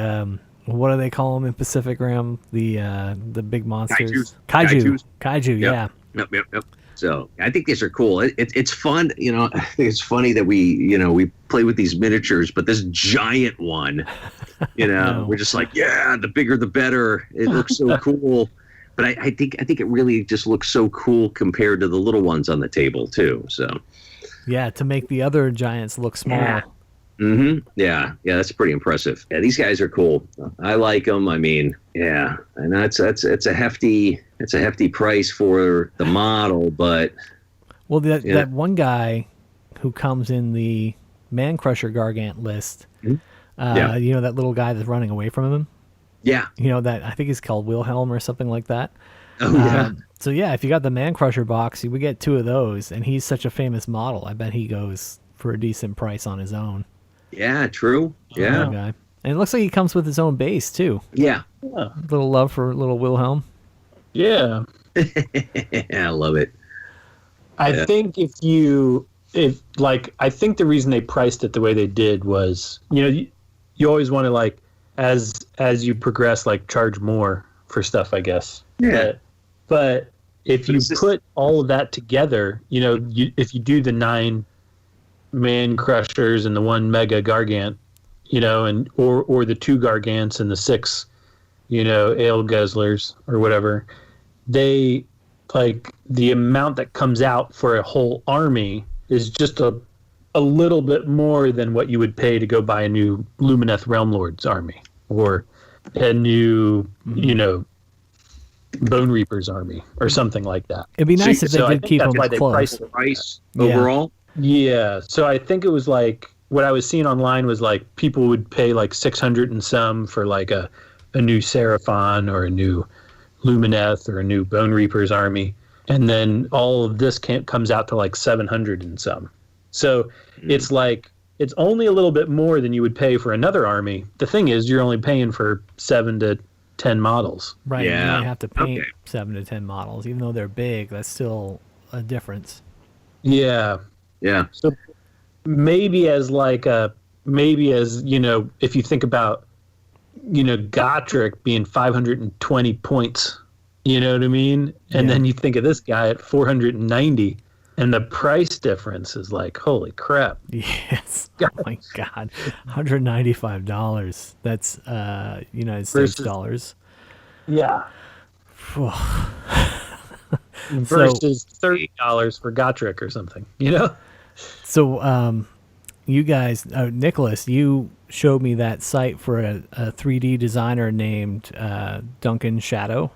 what do they call them in Pacific Rim? The big monsters. Kaiju. Yep. Yeah. Yep. So I think these are cool. It's fun. I think it's funny that we play with these miniatures, but this giant one, we're just like, yeah, the bigger the better. It looks so cool. But I think it really just looks so cool compared to the little ones on the table too. So Yeah, to make the other giants look small. Yeah. Mm-hmm. Yeah, that's pretty impressive. Yeah, these guys are cool. I like them. I mean, yeah, and it's a hefty price for the model, but Well, that one guy who comes in the Man Crusher Gargant list, Yeah. that little guy that's running away from him. yeah, That I think he's called Wilhelm or something like that. oh yeah, So yeah, if you got the Man Crusher box, we get 2 of those, and he's such a famous model. I bet he goes for a decent price on his own. yeah, true, Little yeah, guy. And it looks like he comes with his own base too. yeah. Little love for little Wilhelm. Yeah. I love it. I think I think the reason they priced it the way they did was, you always want to as you progress, charge more for stuff, I guess. Yeah. But if you it's just- put all of that together, if you do the 9 Man Crushers and the 1 Mega Gargant, and or the 2 Gargants and the 6, Ale Guzzlers or whatever, they the amount that comes out for a whole army is just a little bit more than what you would pay to go buy a new Lumineth Realm Lord's army or a new, Bone Reaper's army or something like that. It'd be nice if they I did think keep that's them why they close. priced it. Price Yeah. overall. Yeah, so I think it was what I was seeing online was people would pay 600 and some for a new Seraphon or a new Lumineth or a new Bone Reaper's army, and then all of this comes out to 700 and some. So it's it's only a little bit more than you would pay for another army. The thing is, you're only paying for 7 to 10 models. Right. You Yeah. only have to paint Okay. 7 to 10 models, even though they're big. That's still a difference. Yeah. Yeah, So maybe as if you think about Gotrek being 520 points, you know what I mean? And Yeah. then you think of this guy at 490, and the price difference is holy crap. Yes. Oh my God. $195. That's United States Versus- dollars. Yeah. Phew. Versus $30 for Gotrek or something, So, you guys, Nicholas, you showed me that site for a 3D designer named Duncan Shadow.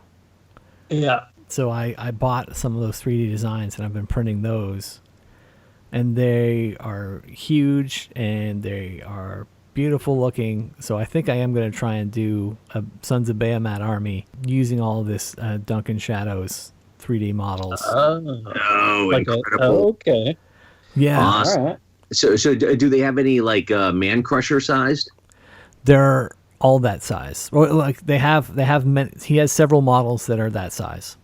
Yeah. So I bought some of those 3D designs, and I've been printing those. And they are huge, and they are beautiful looking. So I think I am going to try and do a Sons of Behemat army using all of this Duncan Shadow's 3D models. oh, incredible. Okay. Yeah. Awesome. All right. So do they have any Man Crusher sized? They're all that size. Or like he has several models that are that size.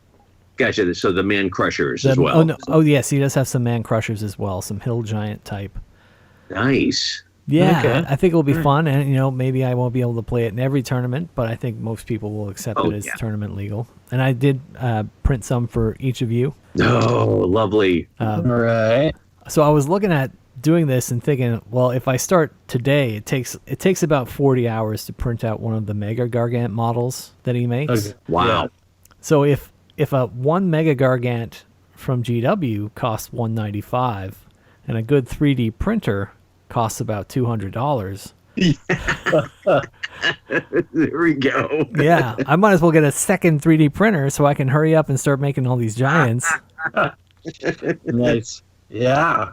Gotcha. So the man crushers as well. Oh no! Oh yes, he does have some man crushers as well. Some hill giant type. Nice. Yeah, Okay. I think it'll be fun, and maybe I won't be able to play it in every tournament, but I think most people will accept it as tournament legal. And I did print some for each of you. Oh, lovely. All right. So I was looking at doing this and thinking, well, if I start today, it takes about 40 hours to print out one of the Mega Gargant models that he makes. Okay. Wow. Yeah. So if a one Mega Gargant from GW costs $195, and a good 3D printer costs about $200. There we go. Yeah, I might as well get a second 3D printer so I can hurry up and start making all these giants. Nice. Yeah.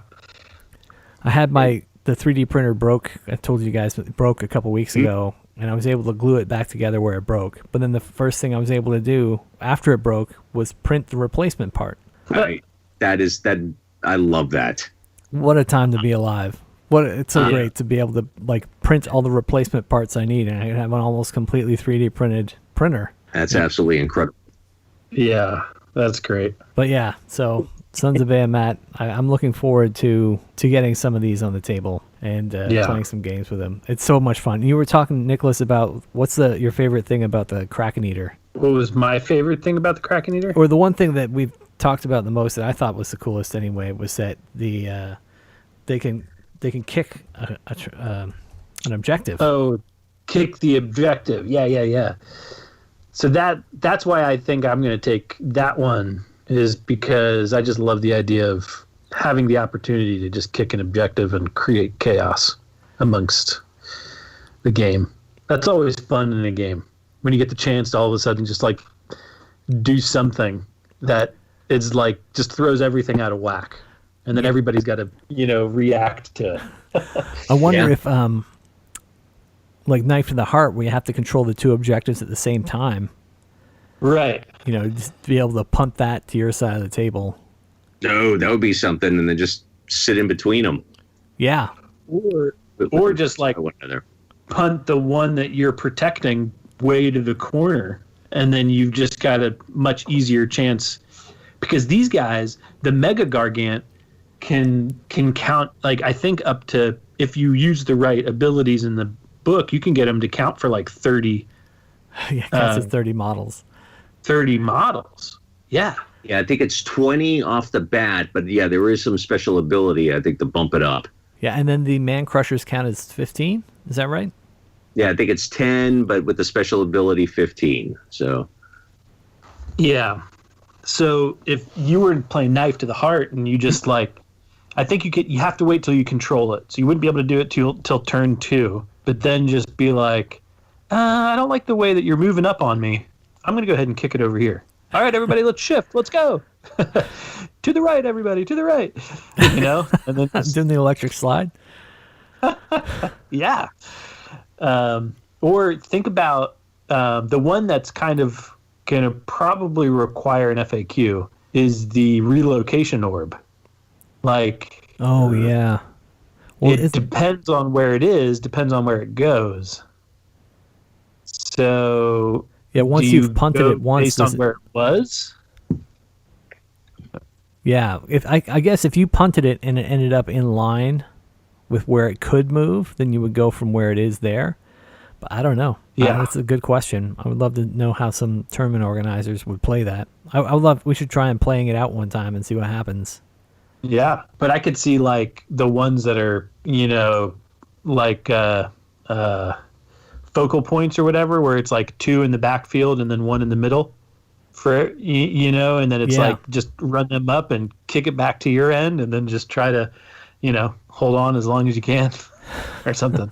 I had the 3D printer broke. I told you guys it broke a couple weeks ago, and I was able to glue it back together where it broke. But then the first thing I was able to do after it broke was print the replacement part. That. I love that. What a time to be alive. It's so great to be able to like print all the replacement parts I need, and I have an almost completely 3D printed printer. That's absolutely incredible. Yeah. That's great. But yeah, so Sons of Behemat, I'm looking forward to getting some of these on the table and playing some games with them. It's so much fun. You were talking, Nicholas, about what's your favorite thing about the Kraken Eater? What was my favorite thing about the Kraken Eater? Or the one thing that we've talked about the most that I thought was the coolest anyway was that they can kick an objective. Oh, kick the objective. Yeah. So that's why I think I'm going to take that one, is because I just love the idea of having the opportunity to just kick an objective and create chaos amongst the game. That's always fun in a game, when you get the chance to all of a sudden just like do something that is like just throws everything out of whack, and then everybody's got to react to it. I wonder if like Knife to the Heart, where you have to control the two objectives at the same time. Right. Just to be able to punt that to your side of the table. No, that would be something, and then just sit in between them. Yeah. Or just like one another. Punt the one that you're protecting way to the corner, and then you've just got a much easier chance, because these guys, the Mega Gargant, can count, like, I think up to, if you use the right abilities in the book, you can get them to count for like 30. Yeah, counts as 30 models. 30 models. Yeah. Yeah, I think it's 20 off the bat, but yeah, there is some special ability, I think, to bump it up. Yeah, and then the Man Crushers count as 15? Is that right? Yeah, I think it's 10, but with the special ability, 15. So. Yeah. So if you were playing Knife to the Heart and you just like, I think you have to wait till you control it. So you wouldn't be able to do it till turn 2, but then just be like, I don't like the way that you're moving up on me. I'm going to go ahead and kick it over here. All right, everybody, let's shift. Let's go. To the right, everybody, to the right. And then doing the electric slide. Yeah. Or think about the one that's kind of going to probably require an FAQ is the relocation orb. Like, oh yeah. Well, it depends on where it is, depends on where it goes. So yeah, once you've punted it once, based on where it was. Yeah, if I guess if you punted it and it ended up in line with where it could move, then you would go from where it is there. But I don't know. Yeah, that's a good question. I would love to know how some tournament organizers would play that. We should try and playing it out one time and see what happens. Yeah, but I could see like the ones that are like focal points or whatever, where it's like 2 in the backfield and then 1 in the middle. For and then it's like just run them up and kick it back to your end, and then just try to, hold on as long as you can, or something.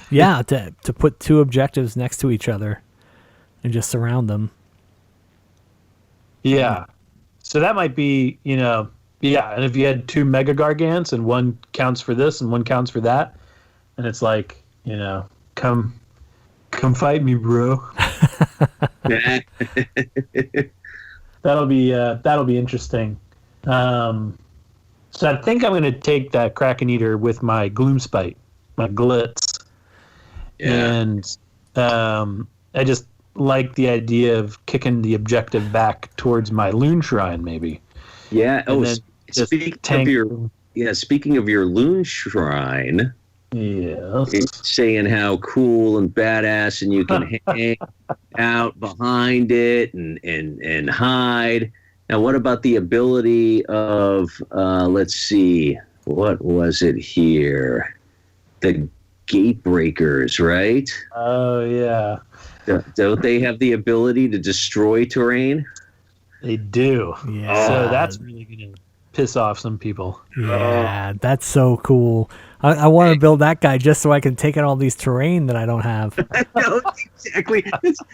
Yeah, to put 2 objectives next to each other and just surround them. Yeah, so that might be, and if you had 2 Mega Gargants and one counts for this and one counts for that, and it's like, come fight me, bro. That'll be interesting. So I think I'm going to take that Kraken Eater with my Gloomspite, my Glitz, and I just like the idea of kicking the objective back towards my Loon Shrine, maybe. Yeah. And then speaking of your Loon Shrine, it's saying how cool and badass, and you can hang out behind it and hide. Now, what about the ability of let's see, what was it here? The gate breakers, right? Oh yeah, Don't they have the ability to destroy terrain? they do. Yeah. So that's really gonna piss off some people. Yeah, that's so cool. I want to build that guy just so I can take out all these terrain that I don't have. No, exactly.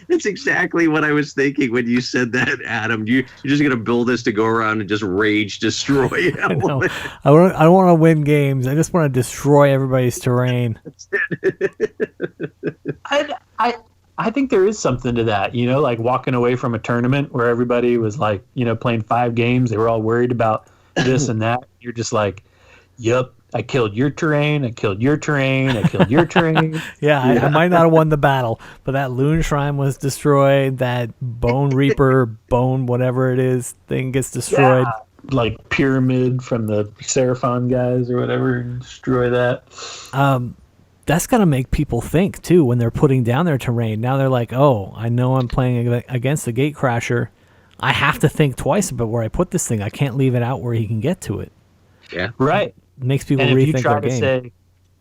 That's exactly what I was thinking when you said that, Adam. You're just going to build this to go around and just rage destroy. I know. I don't want to win games. I just want to destroy everybody's terrain. I think there is something to that, like walking away from a tournament where everybody was like, playing 5 games. They were all worried about this and that. You're just like, yep, I killed your terrain. I killed your terrain. I killed your terrain. Yeah, I might not have won the battle, but that Loon Shrine was destroyed. That Bone Reaper, Bone, whatever it is, thing gets destroyed. Yeah, like Pyramid from the Seraphon guys or whatever. Destroy that. That's got to make people think, too, when they're putting down their terrain. Now they're like, oh, I know I'm playing against the Gatecrasher. I have to think twice about where I put this thing. I can't leave it out where he can get to it. Yeah. Right. It makes people and rethink if you try their to game. say,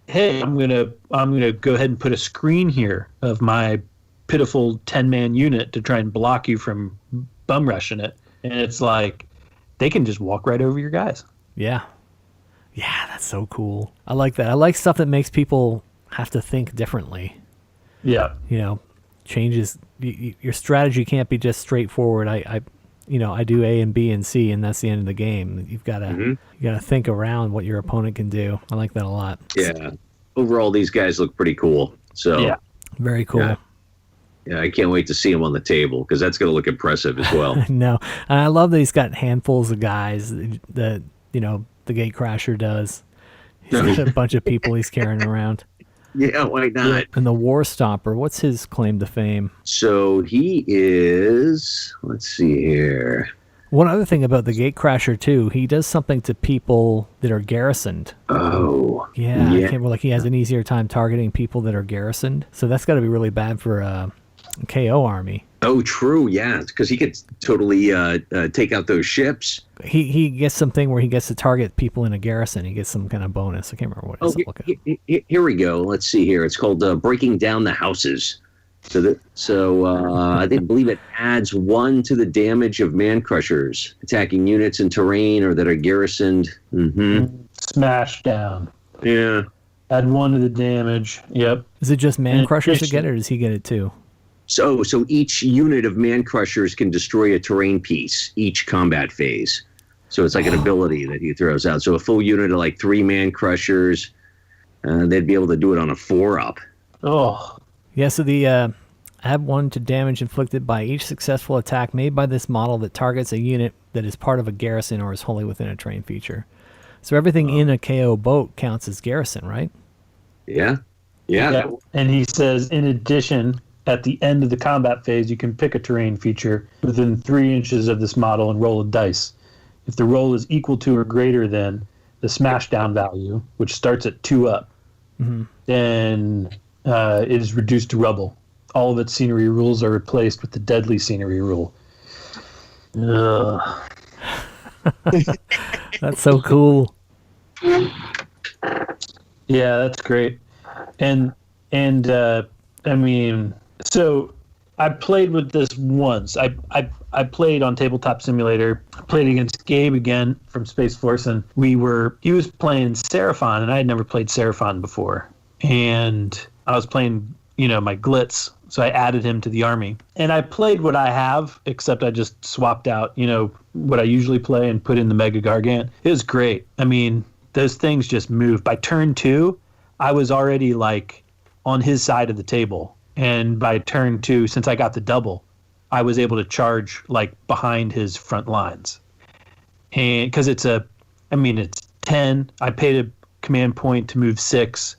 hey, I'm gonna go ahead and put a screen here of my pitiful 10-man unit to try and block you from bum rushing it, and it's like they can just walk right over your guys. Yeah. Yeah, that's so cool. I like that. I like stuff that makes people have to think differently. Yeah. Changes your strategy can't be just straightforward. I do A and B and C, and that's the end of the game. You've got to think around what your opponent can do. I like that a lot. Yeah. Overall, these guys look pretty cool. So Yeah. Very cool. Yeah, I can't wait to see them on the table because that's going to look impressive as well. No, and I love that he's got handfuls of guys that the Gatecrasher does. He's got a bunch of people he's carrying around. Yeah, why not? And the War Stomper, what's his claim to fame? So he is, let's see here. One other thing about the Gatecrasher, too, he does something to people that are garrisoned. Oh. Yeah. I can't remember, he has an easier time targeting people that are garrisoned. So that's got to be really bad for a KO army. Oh, true, yeah, because he could totally take out those ships. He gets something where he gets to target people in a garrison. He gets some kind of bonus. I can't remember what it is. Here we go. Let's see here. It's called Breaking Down the Houses. I believe it adds 1 to the damage of man crushers attacking units in terrain or that are garrisoned. Mm-hmm. Smash down. Yeah. Add 1 to the damage. Yep. Is it just man crushers that get it, or does he get it too? So each unit of man crushers can destroy a terrain piece each combat phase. So it's like an ability that he throws out. So a full unit of 3 man crushers, they'd be able to do it on a 4-up. Oh. Yeah, so the add 1 to damage inflicted by each successful attack made by this model that targets a unit that is part of a garrison or is wholly within a terrain feature. So everything in a KO boat counts as garrison, right? Yeah. And he says, in addition, at the end of the combat phase, you can pick a terrain feature within 3 inches of this model and roll a dice. If the roll is equal to or greater than the smashdown value, which starts at 2 up, then it is reduced to rubble. All of its scenery rules are replaced with the deadly scenery rule. Ugh. That's so cool. Yeah, that's great. And I mean, so I played with this once. I played on Tabletop Simulator. I played against Gabe again from Space Force, and he was playing Seraphon, and I had never played Seraphon before. And I was playing, my Glitz, so I added him to the army. And I played what I have, except I just swapped out, what I usually play and put in the Mega Gargant. It was great. I mean, those things just moved. By turn 2, I was already on his side of the table. And by turn 2, since I got the double, I was able to charge behind his front lines. And because it's 10, I paid a command point to move 6.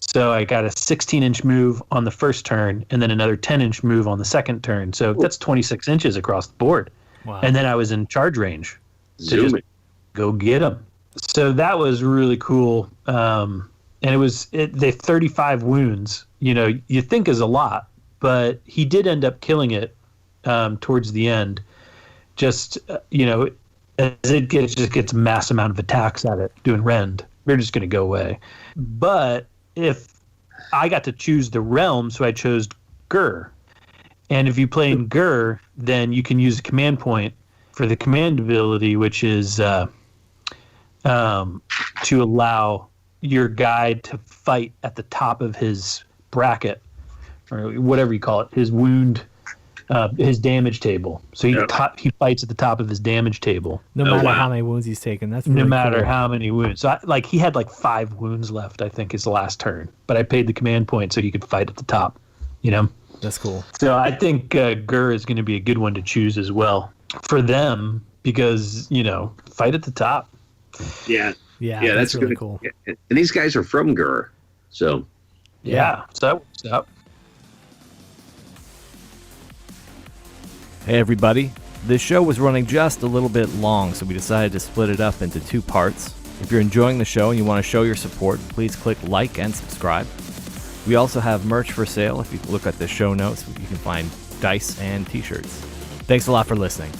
So I got a 16-inch move on the first turn, and then another 10-inch move on the second turn. So that's 26 inches across the board. Wow. And then I was in charge range to Zoom just it. go get them. So that was really cool. And they 35 wounds. You think is a lot, but he did end up killing it towards the end. Just as it gets a mass amount of attacks at it doing rend, they're just going to go away. But if I got to choose the realm, so I chose Gur. And if you play in Gur, then you can use a command point for the command ability, which is to allow your guy to fight at the top of his bracket, or whatever you call it, his wound, his damage table. So he fights at the top of his damage table. No matter how many wounds he's taken. That's really no matter cool. how many wounds. So he had like 5 wounds left, I think, his last turn. But I paid the command point so he could fight at the top. That's cool. So I think Gur is going to be a good one to choose as well for them because fight at the top. Yeah. Yeah, that's really cool. Yeah. And these guys are from Gur, so Yeah. So that works out. Hey everybody, this show was running just a little bit long, so we decided to split it up into 2 parts. If you're enjoying the show and you want to show your support, please click like and subscribe. We also have merch for sale. If you look at the show notes, you can find dice and t-shirts. Thanks a lot for listening.